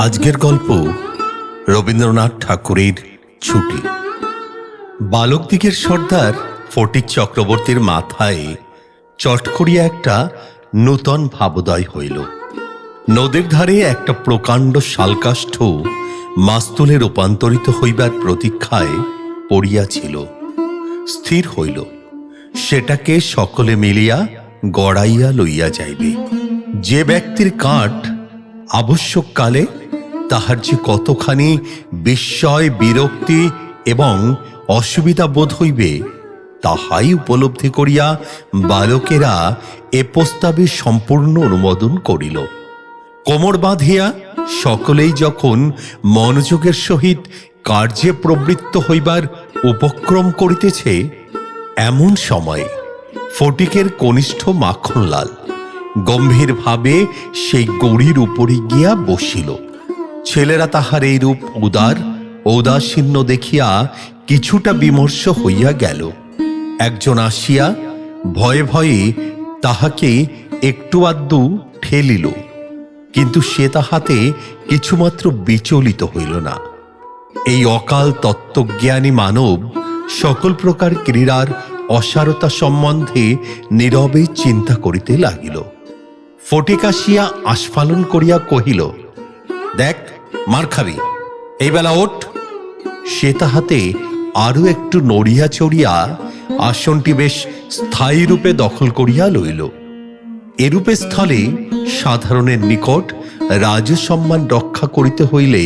আজকের গল্প রবীন্দ্রনাথ ঠাকুরের ছুটি। বালক দিগের সর্দার ফটিক চক্রবর্তীর মাথায় চট করিয়া একটা নূতন ভাবোদয় হইল। নদীর ধারে একটা প্রকাণ্ড শালকাষ্ঠ মাস্তুলে রূপান্তরিত হইবার প্রতীক্ষায় পড়িয়াছিল। স্থির হইল সেটাকে সকলে মিলিয়া গড়াইয়া লইয়া যাইবে। যে ব্যক্তির কাঠ আবশ্যককালে তাহার যে কতখানি বিস্ময়, বিরক্তি এবং অসুবিধা বোধ হইবে তাহাই উপলব্ধি করিয়া বালকেরা এ প্রস্তাবে সম্পূর্ণ অনুমোদন করিল। কোমর বাঁধিয়া সকলেই যখন মনোযোগের সহিত কার্যে প্রবৃত্ত হইবার উপক্রম করিতেছে, এমন সময়ে ফটিকের কনিষ্ঠ মাখনলাল গম্ভীরভাবে সেই গড়ির উপরে গিয়া বসিল। ছেলেরা তাহার এই রূপ উদার ঔদাসীন্য দেখিয়া কিছুটা বিমর্ষ হইয়া গেল। একজন আসিয়া ভয়ে ভয়ে তাহাকে একটু আধটু ঠেলিল, কিন্তু সে তাহাতে কিছুমাত্র বিচলিত হইল না। এই অকাল তত্ত্বজ্ঞানী মানব সকল প্রকার ক্রীড়ার অসারতা সম্বন্ধে নীরবে চিন্তা করিতে লাগিল। ফটিক আসিয়া আস্ফালন করিয়া কহিল, দেখ, মার খাবি, এই বেলা ওঠ। সে তাহাতে আরো একটু নড়িয়া চড়িয়া আসনটি বেশ স্থায়ী রূপে দখল করিয়া লইল। এরূপে স্থলে সাধারণের নিকট রাজসম্মান রক্ষা করিতে হইলে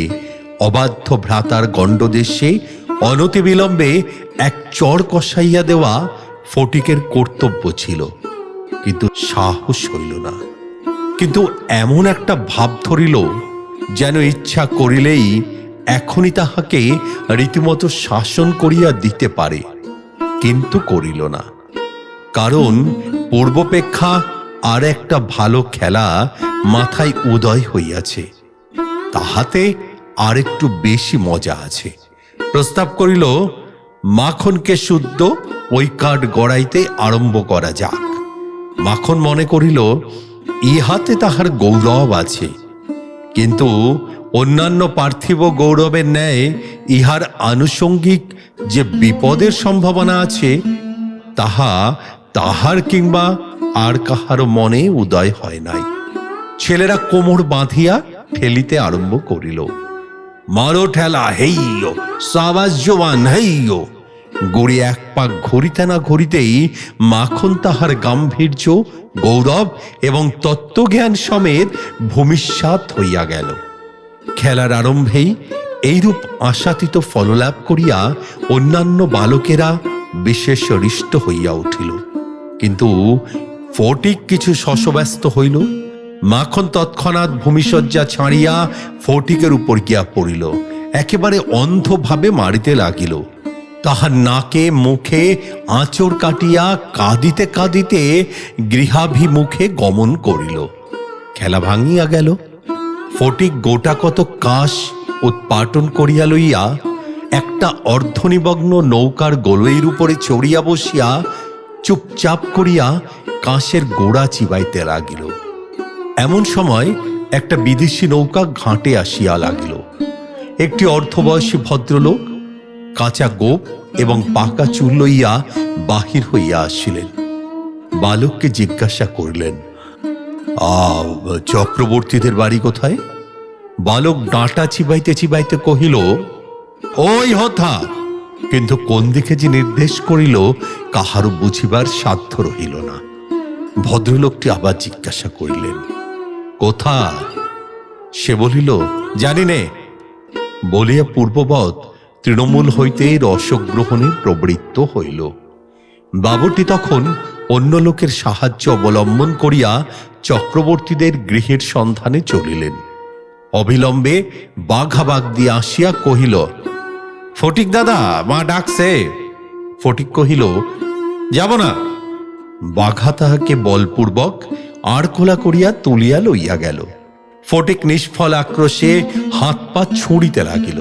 অবাধ্য ভ্রাতার গণ্ডদেশে অনতিবিলম্বে এক চড় কষাইয়া দেওয়া ফটিকের কর্তব্য ছিল, কিন্তু সাহস হইল না। কিন্তু এমন একটা ভাব ধরিল যেন ইচ্ছা করিলেই এখনই তাহাকে রীতিমতো শাসন করিয়া দিতে পারে, কিন্তু করিল না। কারণ পূর্বাপেক্ষা আর একটা ভালো খেলা মাথায় উদয় হইয়াছে, তাহাতে আর একটু বেশি মজা আছে। প্রস্তাব করিল, মাখনকে শুদ্ধ ওই কাঠ গড়াইতে আরম্ভ করা যাক। মাখন মনে করিল ইহাতে তাহার গৌরব আছে, কিন্তু অন্যান্য পার্থিব গৌরবের ন্যায় ইহার আনুষঙ্গিক যে বিপদের সম্ভাবনা আছে তাহা তাহার কিংবা আর কাহারও মনে উদয় হয় নাই। ছেলেরা কোমর বাঁধিয়া ঠেলিতে আরম্ভ করিল। মারো ঠেলা, হেইয়ো, সাবাস জওয়ান, হেইয়ো। গড়ি এক পাক ঘুরিতে না ঘুরিতেই মাখন তাহার গাম্ভীর্য, গৌরব এবং তত্ত্বজ্ঞান সমেত ভূমিসাৎ হইয়া গেল। খেলার আরম্ভেই এইরূপ আশাতীত ফললাভ করিয়া অন্যান্য বালকেরা বিশেষ হৃষ্ট হইয়া উঠিল। কিন্তু ফটিক কিছু শশব্যস্ত হইল। মাখন তৎক্ষণাৎ ভূমিশয্যা ছাড়িয়া ফটিকের উপর গিয়া পড়িল, একেবারে অন্ধভাবে মারিতে লাগিল। তাহার নাকে মুখে আঁচড় কাটিয়া কাঁদিতে কাঁদিতে গৃহাভিমুখে গমন করিল। খেলা ভাঙিয়া গেল। ফটিক গোটা কত কাঁস উৎপাটন করিয়া লইয়া একটা অর্ধনিমগ্ন নৌকার গোলইর উপরে চড়িয়া বসিয়া চুপচাপ করিয়া কাঁসের গোড়া চিবাইতে লাগিল। এমন সময় একটা বিদেশি নৌকা ঘাটে আসিয়া লাগিল। একটি অর্ধবয়সী ভদ্রলোক কাঁচা গোপ এবং পাকা চুল লইয়া বাহির হইয়া আসিলেন। বালককে জিজ্ঞাসা করিলেন, চক্রবর্তীদের বাড়ি কোথায়? বালক ডাঁটা চিবাইতে চিবাইতে কহিল, ওই হথা। কিন্তু কোন দিকে যে নির্দেশ করিল কাহারও বুঝিবার সাধ্য রহিল না। ভদ্রলোকটি আবার জিজ্ঞাসা করিলেন, কোথা? সে বলিল, জানি নে। বলিয়া পূর্ববৎ তৃণমূল হইতে রসগ্রহণে প্রবৃত্ত হইল। বাবুটি তখন অন্য লোকের সাহায্য অবলম্বন করিয়া চক্রবর্তীদের গৃহের সন্ধানে চলিলেন। অবিলম্বে বাঘাবাগ দিয়ে আসিয়া কহিল, ফটিক দাদা, মা ডাকছে। ফটিক কহিল, যাব না। বাঘা তাহাকে বলপূর্বক আড়খোলা করিয়া তুলিয়া লইয়া গেল। ফটিক নিষ্ফল আক্রোশে হাত পা ছুঁড়িতে লাগিল।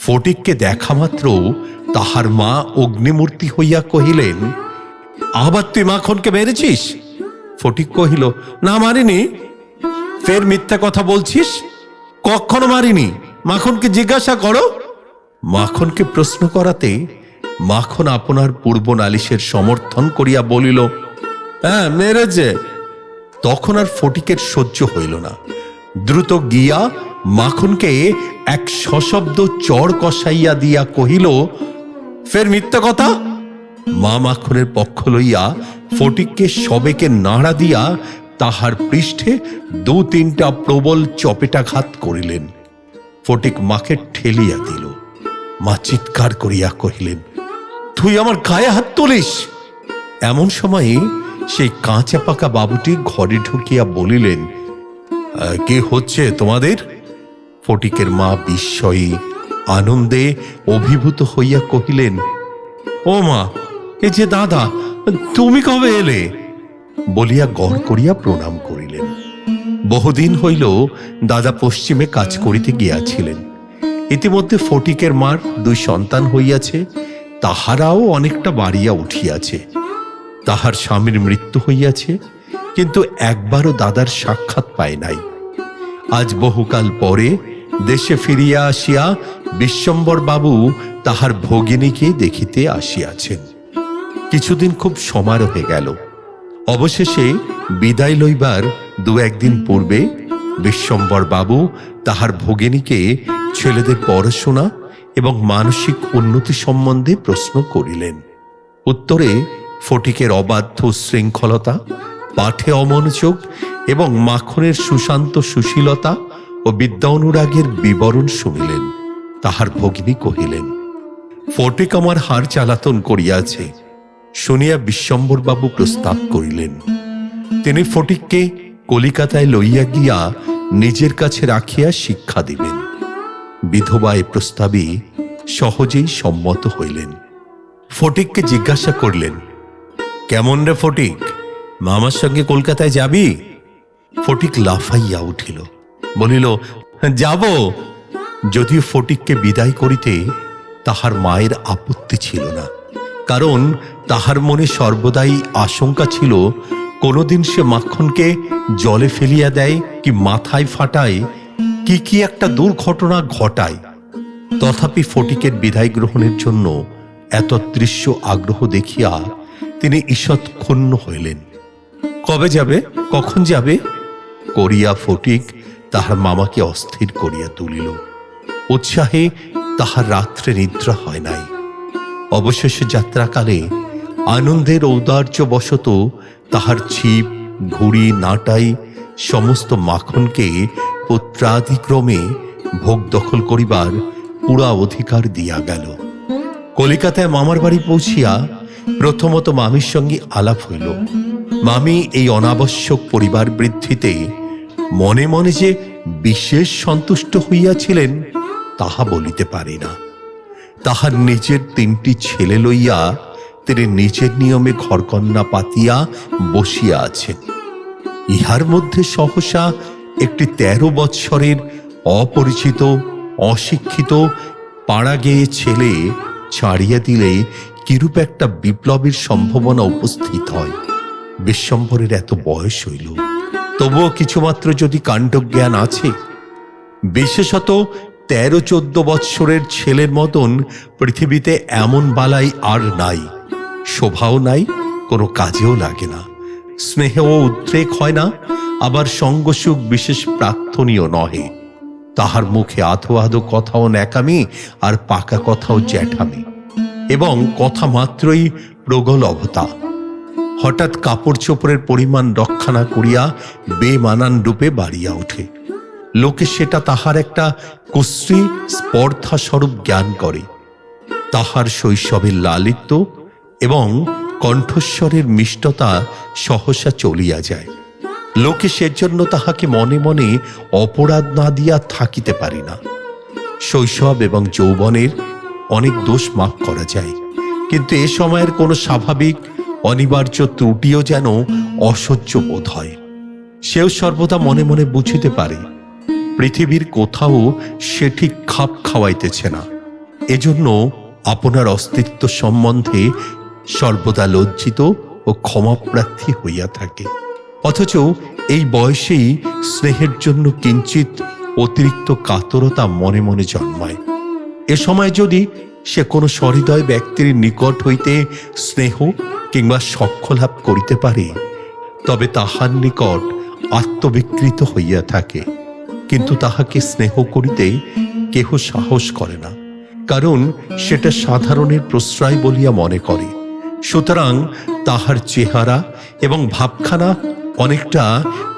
ফটিককে দেখা মাত্র তাহার মা অগ্নিমূর্তি হইয়া কহিলেন, আবার তুই মাখনকে মেরেছিস? ফটিক কহিল, না, মারিনি। ফের মিথ্যা কথা বলছিস? কখনো মারিনি, মাখনকে জিজ্ঞাসা করো। মাখনকে প্রশ্ন করাতে মাখন আপনার পূর্ব নালিশের সমর্থন করিয়া বলিল, হ্যাঁ মেরেছে। তখন আর ফটিকের সহ্য হইল না, দ্রুত গিয়া মাখনকে এক সশব্দ চড় কষাইয়া দিয়া কহিল, ফের মিথ্যা কথা। মা মাখনের পক্ষ লইয়া ফটিককে সবেকে নাড়া দিয়া তাহার পৃষ্ঠে 2-3টা প্রবল চপেটাঘাত করিলেন। ফটিক মাকে ঠেলিয়া দিল। মা চিৎকার করিয়া কহিলেন, তুই আমার গায়ে হাত তুলিস? এমন সময়ে সেই কাঁচা পাকা বাবুটি ঘরে ঢুকিয়া বলিলেন, কি হচ্ছে তোমাদের? ফটিকের মা বিস্ময়ে আনন্দে অভিভূত হইয়া কহিলেন, ও মা, এ যে দাদা, তুমি কবে এলে? বলিয়া গড় করিয়া প্রণাম করিলেন। বহুদিন হইল দাদা পশ্চিমে কাজ করিতে গিয়াছিলেন। ইতিমধ্যে ফটিকের মার 2 সন্তান হইয়াছে, তাহারাও অনেকটা বাড়িয়া উঠিয়াছে। তাহার স্বামীর মৃত্যু হইয়াছে, কিন্তু একবারও দাদার সাক্ষাৎ পায় নাই। আজ বহুকাল পরে দেশে ফিরিয়া আসিয়া বিশ্বম্বর বাবু তাহার ভগিনীকে দেখিতে আসিয়াছেন। কিছুদিন খুব সমারোহে গেল। অবশেষে বিদায় লইবার 2-1 দিন পূর্বে বিশ্বম্বর বাবু তাহার ভগিনীকে ছেলেদের পড়াশোনা এবং মানসিক উন্নতি সম্বন্ধে প্রশ্ন করিলেন। উত্তরে ফটিকের অবাধ্য শৃঙ্খলতা, পাঠে অমনোযোগ এবং মাখনের সুশান্ত সুশীলতা ও বিদ্যা অনুরাগের বিবরণ শুনিলেন। তাহার ভগিনী কহিলেন, ফটিক আমার হার চালাতন করিয়াছে। শুনিয়া বিশ্বম্বরবাবু প্রস্তাব করিলেন, তিনি ফটিককে কলিকাতায় লইয়া গিয়া নিজের কাছে রাখিয়া শিক্ষা দিবেন। বিধবা এ প্রস্তাবে সহজেই সম্মত হইলেন। ফটিককে জিজ্ঞাসা করলেন, কেমন রে ফটিক, মামার সঙ্গে কলকাতায় যাবি? ফটিক লাফাইয়া উঠিল, বলিল, যাব। যদিও ফটিককে বিদায় করিতে তাহার মায়ের আপত্তি ছিল না, কারণ তাহার মনে সর্বদাই আশঙ্কা ছিল কোনোদিন সে মাখনকে জলে ফেলিয়া দেয় কি মাথায় ফাটায় কি একটা দুর্ঘটনা ঘটায়। তথাপি ফটিকের বিদায় গ্রহণের জন্য এত দৃশ্য আগ্রহ দেখিয়া তিনি ঈষৎ ক্ষুণ্ণ হইলেন। কবে যাবে, কখন যাবে করিয়া ফটিক তাহার মামাকে অস্থির করিয়া তুলিল। উৎসাহে তাহার রাত্রে নিদ্রা হয় নাই। অবশেষে যাত্রাকালে আনন্দের ঔদার্য বশত তাহার ছিপ, ঘুড়ি, নাটাই সমস্ত মাখনকে পুত্রাদিক্রমে ভোগ দখল করিবার পুরা অধিকার দিয়া গেল। কলিকাতায় মামার বাড়ি পৌঁছিয়া প্রথমত মামির সঙ্গে আলাপ হইল। মামি এই অনাবশ্যক পরিবার বৃদ্ধিতে মনে মনে যে বিশেষ সন্তুষ্ট হইয়াছিলেন তাহা বলিতে পারি না। তাহার নিজের 3টি ছেলে লইয়া তিনি নিজের নিয়মে ঘরকন্যা পাতিয়া বসিয়া আছেন। ইহার মধ্যে সহসা একটি 13 বৎসরের অপরিচিত অশিক্ষিত পাড়া গেয়ে ছেলে ছাড়িয়া দিলে কিরূপ একটা বিপ্লবের সম্ভাবনা উপস্থিত হয়। বিশ্বম্বরের এত বয়স হইল, তবুও কিছুমাত্র যদি কাণ্ডজ্ঞান আছে, বিশেষত 13-14 বৎসরের ছেলের মতন পৃথিবীতে এমন বালাই আর নাই। শোভাও নাই, কোনো কাজেও লাগে না, স্নেহ ও উদ্রেক হয় না, আবার সঙ্গসুখ বিশেষ প্রার্থনীয় নহে। তাহার মুখে আধো আধো কথাও ন্যাকামি, আর পাকা কথাও জ্যাঠামি, এবং কথা মাত্রই প্রগলভতা। হঠাৎ কাপড় চোপড়ের পরিমাণ রক্ষা না করিয়া বেমানান রূপে বাড়িয়া ওঠে। লোকে সেটা তাহার একটা কুশ্রী স্পর্ধা স্বরূপ জ্ঞান করে। তাহার শৈশবের লালিত্য এবং কণ্ঠস্বরের মিষ্টতা সহসা চলিয়া যায়। লোকে সেজন্য তাহাকে মনে মনে অপরাধ না দিয়া থাকিতে পারি না। শৈশব এবং যৌবনের অনেক দোষ মাফ করা যায়, কিন্তু এ সময়ের কোনো স্বাভাবিক অনিবার্য ত্রুটিও যেন অসহ্য বোধ হয়। সেও সর্বদা মনে মনে বুঝিতে পারে পৃথিবীর কোথাও সে ঠিক খাপ খাওয়াইতেছে না। এজন্য আপনার অস্তিত্ব সম্বন্ধে সর্বদা লজ্জিত ও ক্ষমাপ্রার্থী হইয়া থাকে। অথচ এই বয়সেই স্নেহের জন্য কিঞ্চিত অতিরিক্ত কাতরতা মনে মনে জন্মায়। এ সময় যদি সে কোনো সহৃদয় ব্যক্তির নিকট হইতে স্নেহ কিংবা সখ্য লাভ করিতে পারে, তবে তাহার নিকট আত্মবিকৃত হইয়া থাকে, কিন্তু তাহাকে স্নেহ করিতে কেহ সাহস করে না, কারণ সেটা সাধারণের প্রশ্রয় বলিয়া মনে করে। সুতরাং তাহার চেহারা এবং ভাবখানা অনেকটা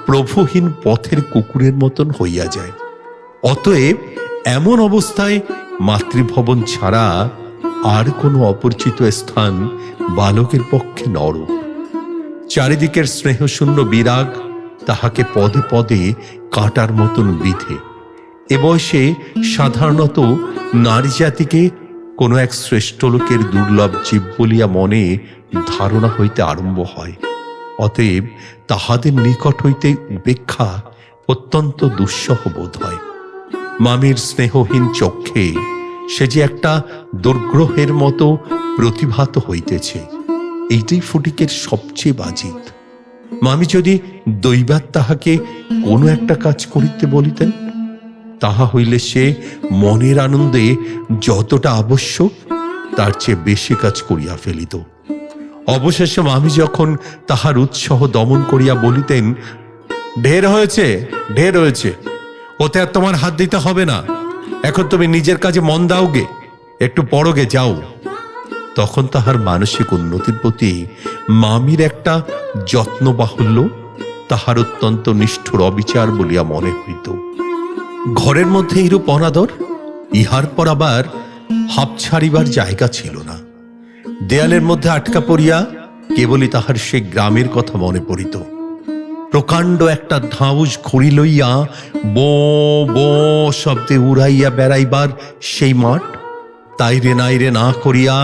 প্রভুহীন পথের কুকুরের মতন হইয়া যায়। অতএব এমন অবস্থায় মাতৃভবন ছাড়া আর কোনো অপরিচিত স্থান বালকের পক্ষে নরক। চারিদিকের স্নেহশূন্য বিরাগ তাহাকে পদে পদে কাঁটার মতন বিধে। এ বয়সে সাধারণত নারী জাতিকে কোনো এক শ্রেষ্ঠ লোকের দুর্লভ জীব বলিয়া মনে ধারণা হইতে আরম্ভ হয়। অতএব তাহাদের নিকট হইতে উপেক্ষা অত্যন্ত দুঃসহ বোধ হয়। মামির স্নেহহীন চক্ষে সে যে একটা দুর্গ্রহের মতো প্রতিভাত হইতেছে, এইটাই ফটিকের সবচেয়ে বাজিত। মামি যদি দৈবাৎ তাহাকে কোনো একটা কাজ করিতে বলিতেন, তাহা হইলে সে মনের আনন্দে যতটা আবশ্যক তার চেয়ে বেশি কাজ করিয়া ফেলিত। অবশেষে মামি যখন তাহার উৎসাহ দমন করিয়া বলিতেন, ঢের হয়েছে, ঢের হয়েছে, ওতে আর তোমার হাত দিতে হবে না, এখন তুমি নিজের কাজে মন দাওগে, একটু পড়োগে যাও, তখন তাহার মানসিক উন্নতির প্রতি মামির একটা যত্ন বাহুল্য তাহার অত্যন্ত নিষ্ঠুর অবিচার বলিয়া মনে হইত। ঘরের মধ্যে এইরূপ অনাদর, ইহার পর আবার হাঁপ ছাড়িবার জায়গা ছিল না। দেয়ালের মধ্যে আটকা পড়িয়া কেবলই তাহার সে গ্রামের কথা মনে পড়িত। প্রকাণ্ড একটা ধাউস ঘুড়ি লইয়া বো বো শব্দে উড়াইয়া বেড়াইবার সেই মাঠ, তাইরে নাইরে না করিয়া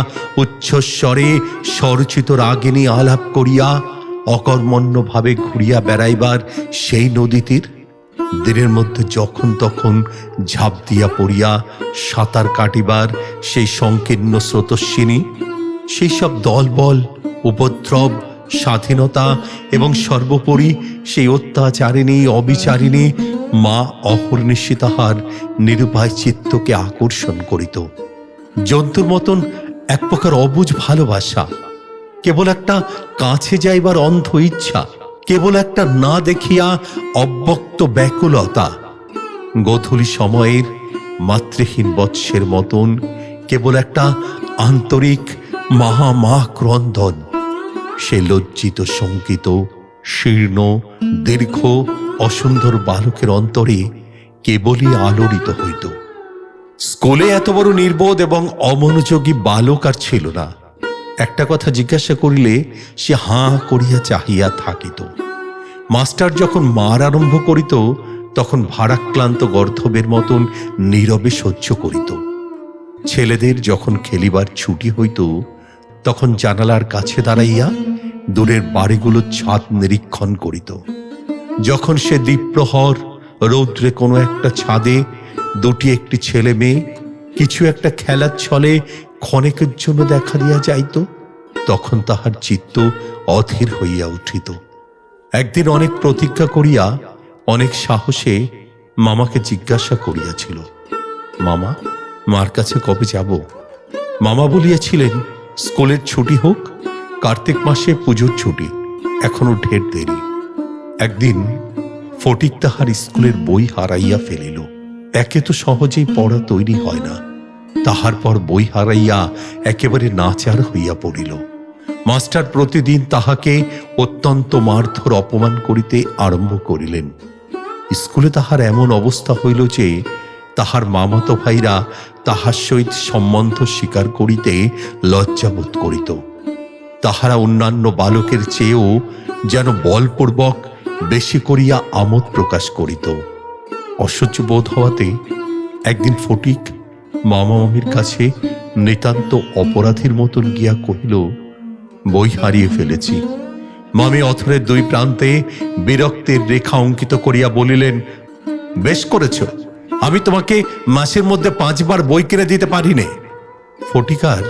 উচ্চস্বরে স্বরচিত রাগিনী আলাপ করিয়া অকর্মণ্যভাবে ঘুরিয়া বেড়াইবার সেই নদী তীর, দিনের মধ্যে যখন তখন ঝাঁপ দিয়া পড়িয়া সাঁতার কাটিবার সেই সংকীর্ণ স্রোতস্বিনী, সেই সব দলবল, উপদ্রব, স্বাধীনতা এবং সর্বোপরি সেই অত্যাচারিণী অবিচারিণী মা অহর্নিশি তাহার নিরুপায় চিত্তকে আকর্ষণ করিত। জন্তুর মতন এক প্রকার অবুঝ ভালোবাসা, কেবল একটা কাছে যাইবার অন্ধ ইচ্ছা, কেবল একটা না দেখিয়া অব্যক্ত ব্যাকুলতা, গোধূলি সময়ের মাতৃহীন বৎসের মতন কেবল একটা আন্তরিক মহামা ক্রন্দন, সে লজ্জিত শঙ্কিত শীর্ণ দীর্ঘ অসুন্দর বালকের অন্তরে কেবলই আলোড়িত হইত। স্কুলে এত বড় নির্বোধ এবং অমনোযোগী বালক আর ছিল না। একটা কথা জিজ্ঞাসা করিলে সে হাঁ করিয়া চাহিয়া থাকিত। মাস্টার যখন মার আরম্ভ করিত, তখন ভারাক্লান্ত গর্ধবের মতন নীরবে সহ্য করিত। ছেলেদের যখন খেলিবার ছুটি হইত, তখন জানালার কাছে দাঁড়াইয়া দূরের বাড়িগুলোর ছাদ নিরীক্ষণ করিত। যখন সে দ্বীপ্রহর রৌদ্রে কোনো একটা ছাদে দুটি একটি ছেলে মেয়ে কিছু একটা খেলার ছলে ক্ষণেকের জন্য দেখা দিয়া যাইত, তখন তাহার চিত্ত অধীর হইয়া উঠিত। একদিন অনেক প্রতীক্ষা করিয়া অনেক সাহসে মামাকে জিজ্ঞাসা করিয়াছিল, মামা, মার কাছে কবে যাব? মামা বলিয়াছিলেন, স্কুলের ছুটি হোক, কার্তিক মাসে পুজোর ছুটি, এখনো ঢের দেরি। একদিন ফটিক তাহার স্কুলের বই হারাইয়া ফেলিল। একে তো সহজেই পড়া তৈরি হয় না, তাহার পর বই হারাইয়া একেবারে নাচার হইয়া পড়িল। মাস্টার প্রতিদিন তাহাকে অত্যন্ত মারধর অপমান করিতে আরম্ভ করিলেন। স্কুলে তাহার এমন অবস্থা হইল যে তাহার মামাতো ভাইরা তাহার সহিত সম্বন্ধ স্বীকার করিতে লজ্জাবোধ করিত। তাহারা অন্যান্য বালকের চেয়েও যেন বলপূর্বক বেশি করিয়া আমোদ প্রকাশ করিত। অসহ্য বোধ হওয়াতে একদিন ফটিক মামা মামির কাছে নিতান্ত অপরাধীর মতন গিয়া কহিল, বই হারিয়ে ফেলেছি। মামি অথরের দুই প্রান্তে বিরক্তির রেখা অঙ্কিত করিয়া বলিলেন, বেশ করেছ, আমি তোমাকে মাসের মধ্যে 5 বার বই কিনে দিতে পারি নে। ফটিকার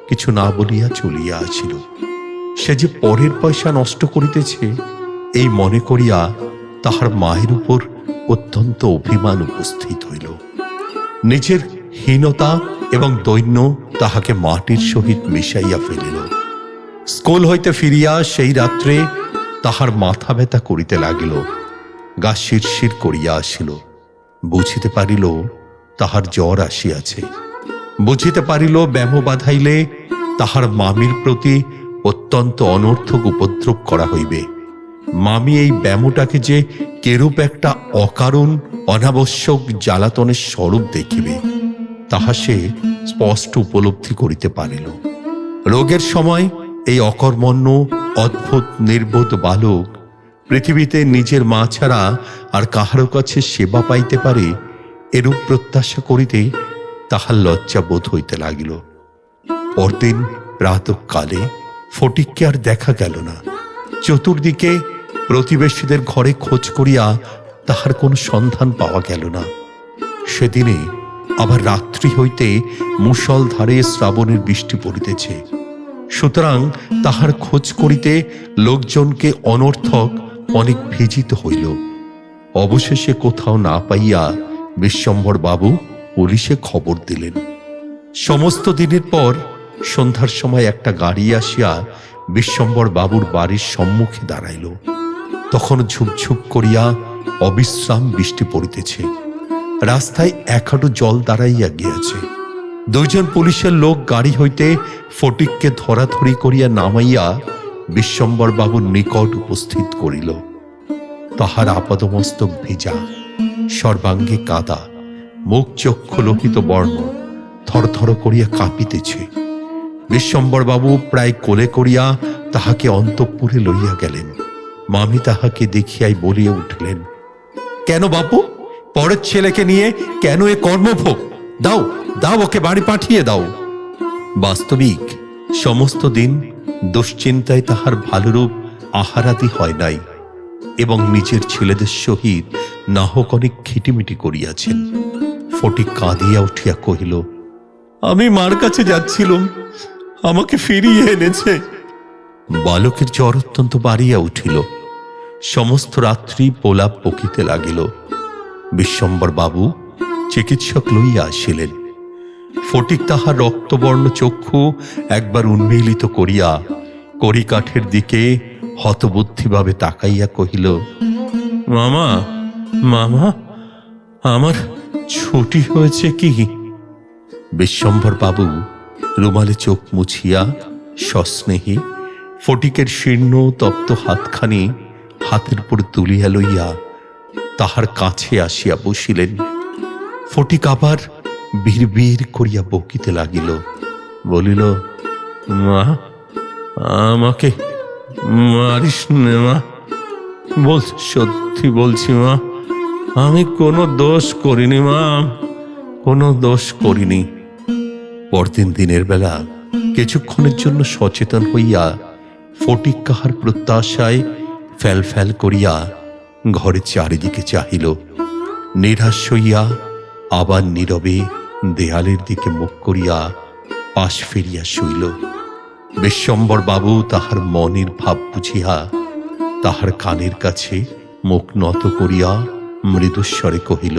কিছু না বলিয়া চলিয়া আসিল। সে যে পরের পয়সা নষ্ট করিতেছে এই মনে করিয়া তাহার মায়ের উপর অত্যন্ত অভিমান উপস্থিত হইল। নিজের হীনতা এবং দৈন্য তাহাকে মাটির সহিত মিশাইয়া ফেলিল। স্কুল হইতে ফিরিয়া সেই রাত্রে তাহার মাথা ব্যথা করিতে লাগিল, গা শিরশির করিয়া আসিল। বুঝিতে পারিল তাহার জ্বর আসিয়াছে। বুঝিতে পারিল ব্যামো বাঁধাইলে তাহার মামির প্রতি অত্যন্ত অনর্থক উপদ্রব করা হইবে। মামি এই ব্যামোটাকে যে কেরূপ একটা অকারণ অনাবশ্যক জ্বালাতনের স্বরূপ দেখিবে, তাহা সে স্পষ্ট উপলব্ধি করিতে পারিল। রোগের সময় এই অকর্মণ্য অদ্ভুত নির্বোধ বালক পৃথিবীতে নিজের মা ছাড়া আর কাহারও কাছে সেবা পাইতে পারে এরূপ প্রত্যাশা করিতে তাহার লজ্জা বোধ হইতে লাগিল। পরদিন প্রাতঃকালে ফটিককে আর দেখা গেল না। চতুর্দিকে প্রতিবেশীদের ঘরে খোঁজ করিয়া তাহার কোনো সন্ধান পাওয়া গেল না। সেদিনে আবার রাত্রি হইতে মুষলধারে শ্রাবণের বৃষ্টি পড়িতেছে, সুতরাং তাহার খোঁজ করিতে লোকজনকে অনর্থক অনেক ভিজিত হইল। অবশেষে কোথাও না পাইয়া বিশ্বম্ভর বাবু পুলিশে খবর দিলেন। সমস্ত দিনের পর সন্ধ্যার সময় একটা গাড়ি আসিয়া বিশ্বম্ভর বাবুর বাড়ির সম্মুখে দাঁড়াইল। তখন ঝুপঝুপ করিয়া অবিশ্রাম বৃষ্টি পড়িতেছে। রাস্তায় এক হাঁটু জল দাঁড়াইয়া গিয়াছে। দুইজন পুলিশের লোক গাড়ি হইতে ফটিককে ধরাধরি করিয়া নামাইয়া বিশ্বম্ভর বাবুর নিকট উপস্থিত করিল। তাহার আপাদমস্তক ভিজা, সর্বাঙ্গে কাদা, মুখ চক্ষু লোহিত বর্ণ, থরথর করিয়া কাঁপিতেছে। বিশ্বম্ভর বাবু প্রায় কোলে করিয়া তাহাকে অন্তঃপুরে লইয়া গেলেন। মামি তাহাকে দেখিয়াই বলিয়া উঠিলেন, কেন বাপু, পরের ছেলেকে নিয়ে কেন এ কর্মভোগ? দাও দাও, ওকে বাড়ি পাঠিয়ে দাও। বাস্তবিক সমস্ত দিন দুশ্চিন্তায় তাহার ভালোরূপ আহারাদি হয় নাই এবং নিজের ছেলেদের সহিত নাহক অনেক খিটিমিটি করিয়াছেন। ফটিক কাঁদিয়া উঠিয়া কহিল, আমি মার কাছে যাচ্ছিলাম, আমাকে ফিরিয়ে এনেছে। বালকের জ্বর অত্যন্ত বাড়িয়া উঠিল। সমস্ত রাত্রি প্রলাপ বকিতে লাগিল। বিশ্বম্ভর বাবু চিকিৎসক লইয়া আসিলেন। ফটিক তাহার রক্তবর্ণ চক্ষু একবার উন্মীলিত করিয়া কড়িকাঠের দিকে হতবুদ্ধিভাবে তাকাইয়া কহিল, মামা মামা, আমার ছুটি হয়েছে কি? বিশ্বম্ভর বাবু রুমালে চোখ মুছিয়া সস্নেহে ফটিকের শীর্ণ তপ্ত হাতখানি হাতের উপর তুলিয়া লইয়া তাহার কাছে আসিয়া বসিলেন। ফটিক আবার বিড়বিড় করিয়া বকিতে লাগিল। বলিল, মা, আমাকে মারিস নে মা, সত্যি বলছি মা, আমি কোনো দোষ করিনি মা, কোনো দোষ করিনি। পরদিন দিনের বেলা কিছুক্ষণের জন্য সচেতন হইয়া ফটিক কাহার প্রত্যাশায় ফ্যাল ফ্যাল করিয়া ঘরের চারিদিকে চাহিল। নিরাশ হইয়া আবার নীরবে দেয়ালের দিকে মুখ করিয়া পাশ ফিরিয়া শুইল। বিশ্বম্ভর বাবু তাহার মনের ভাব বুঝিয়া তাহার কানের কাছে মুখ নত করিয়া মৃদুস্বরে কহিল,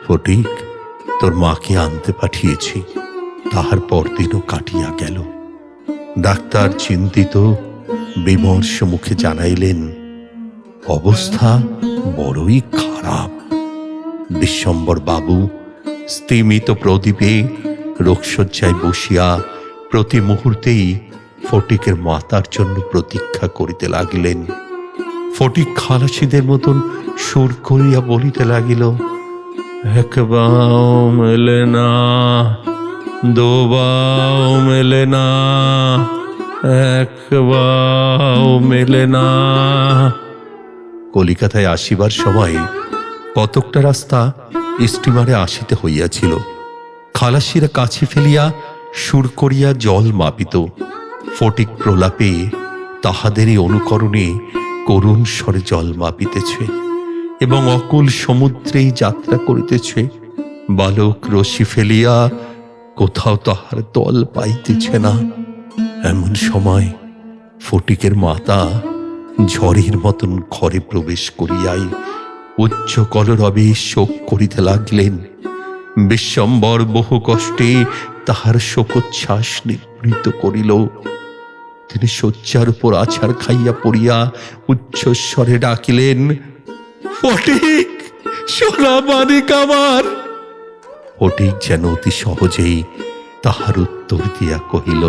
ফটিক, তোর মাকে আনতে পাঠিয়েছি। তাহার পরদিনও কাটিয়া গেল। ডাক্তার চিন্তিত বিমর্ষ মুখে জানাইলেন, অবস্থা বড়ই খারাপ। বিশ্বম্ভর বাবু স্তিমিত প্রদীপে রোগশয্যায় বসিয়া প্রতি মুহূর্তেই ফটিকের মাতার জন্য প্রতীক্ষা করিতে লাগিলেন। ফটিক খালাসিদের মতন সুর করিয়া বলিতে লাগিল, এক বাও মেলে না, দো বাও মেলে না, এক বাও মেলে না। কলিকাতায় আসিবার সময় কতকটা রাস্তা স্টিমারে আসিতে হইয়াছিল। খালাসিরা কাছে ফেলিয়া সুর করিয়া জল মাপিত। ফটিক প্রলাপে তাহাদেরই অনুকরণে করুণ স্বরে জল মাপিতেছে এবং অকুল সমুদ্রেই যাত্রা করিতেছে। বালক রশি ফেলিয়া কোথাও তাহার তল পাইতেছে না। এমন সময় ফটিকের মাতা ঝড়ের মতন ঘরে প্রবেশ করিয়াই উচ্চ কলরবে শোক করিতে লাগলেন। বিশ্বম্বর বহু কষ্টে তাহার শোকোচ্ছ্বাস নিবৃত করিল। তিনি শয্যার উপর আছাড় খাইয়া পড়িয়া উচ্চস্বরে ডাকিলেন, ফটিক, সোনা মানিক আমার। ফটিক যেন অতি সহজেই তাহার উত্তর দিয়া কহিল,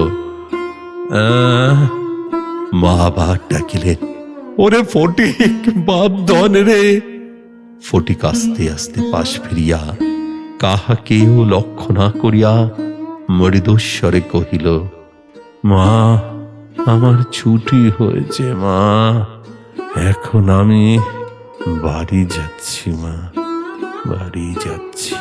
মা আবার ডাকিলেন, ওরে ফটিক, বাপ ধন রে। ফটিক আস্তে আস্তে পাশ ফিরিয়া কাহাকেও লক্ষ্য না করিয়া মৃদুস্বরে কহিল, মা, আমার ছুটি হয়েছে মা, এখন আমি বাড়ি যাচ্ছি মা, বাড়ি যাচ্ছি।